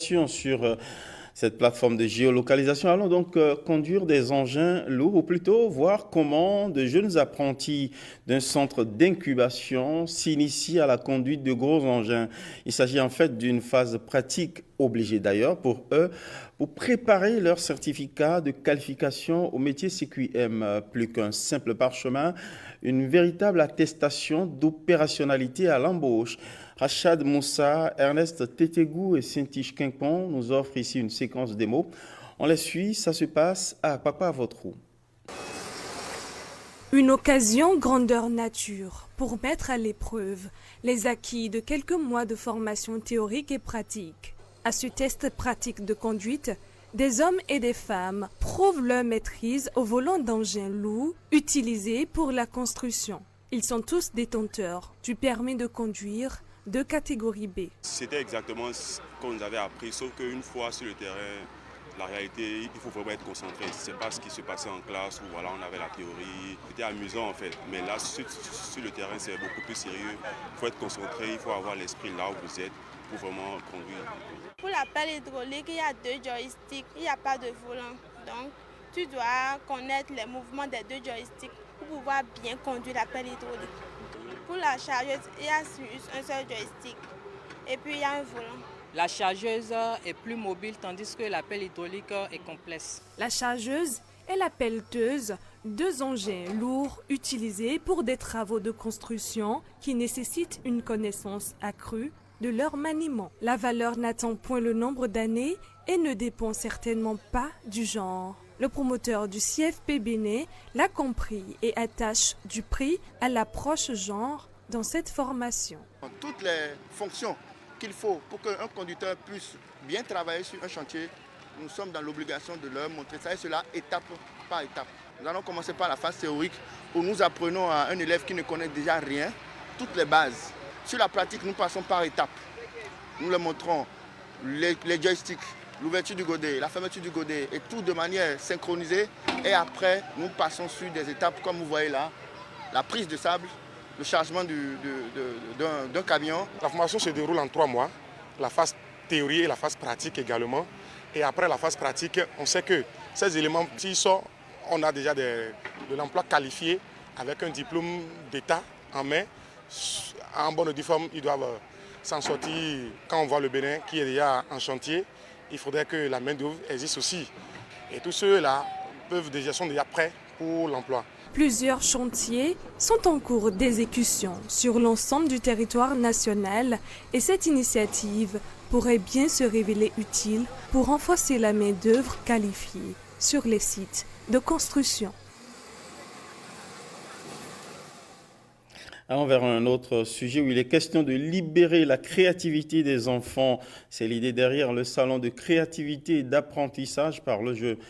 Sur cette plateforme de géolocalisation. Allons donc conduire des engins lourds, ou plutôt voir comment de jeunes apprentis d'un centre d'incubation s'initient à la conduite de gros engins. Il s'agit en fait d'une phase pratique obligée d'ailleurs pour eux, pour préparer leur certificat de qualification au métier CQM. Plus qu'un simple parchemin, une véritable attestation d'opérationnalité à l'embauche. Rachad Moussa, Ernest Tétégou et Saint-Tiche Quimpon nous offrent ici une séquence démo. On les suit, ça se passe à Papa Votrou. Une occasion grandeur nature pour mettre à l'épreuve les acquis de quelques mois de formation théorique et pratique. À ce test pratique de conduite, des hommes et des femmes prouvent leur maîtrise au volant d'engins lourds utilisés pour la construction. Ils sont tous détenteurs du permis de conduire de catégorie B. C'était exactement ce qu'on nous avait appris, sauf qu'une fois sur le terrain, la réalité, il faut vraiment être concentré. Ce n'est pas ce qui se passait en classe où voilà, on avait la théorie. C'était amusant en fait, mais là, sur le terrain, c'est beaucoup plus sérieux. Il faut être concentré, il faut avoir l'esprit là où vous êtes pour vraiment conduire. Pour la pelle hydraulique, il y a 2 joysticks, il n'y a pas de volant. Donc, tu dois connaître les mouvements des 2 joysticks pour pouvoir bien conduire la pelle hydraulique. Pour la chargeuse, il y a un seul joystick et puis il y a un volant. La chargeuse est plus mobile tandis que la pelle hydraulique est complexe. La chargeuse et la pelleteuse, 2 engins lourds utilisés pour des travaux de construction qui nécessitent une connaissance accrue de leur maniement. La valeur n'attend point le nombre d'années et ne dépend certainement pas du genre. Le promoteur du CFP Bénin l'a compris et attache du prix à l'approche genre dans cette formation. Toutes les fonctions qu'il faut pour qu'un conducteur puisse bien travailler sur un chantier, nous sommes dans l'obligation de leur montrer ça et cela étape par étape. Nous allons commencer par la phase théorique où nous apprenons à un élève qui ne connaît déjà rien toutes les bases. Sur la pratique, nous passons par étapes. Nous leur montrons les joysticks, l'ouverture du godet, la fermeture du godet et tout de manière synchronisée. Et après, nous passons sur des étapes comme vous voyez là, la prise de sable, le chargement d'un camion. La formation se déroule en 3 mois, la phase théorie et la phase pratique également. Et après la phase pratique, on sait que ces éléments, s'ils sortent, on a déjà de l'emploi qualifié avec un diplôme d'État en main. En bonne et due forme, ils doivent s'en sortir quand on voit le Bénin qui est déjà en chantier. Il faudrait que la main-d'œuvre existe aussi. Et tous ceux-là sont déjà prêts pour l'emploi. Plusieurs chantiers sont en cours d'exécution sur l'ensemble du territoire national et cette initiative pourrait bien se révéler utile pour renforcer la main-d'œuvre qualifiée sur les sites de construction. Allons vers un autre sujet où il est question de libérer la créativité des enfants. C'est l'idée derrière le salon de créativité et d'apprentissage par le jeu.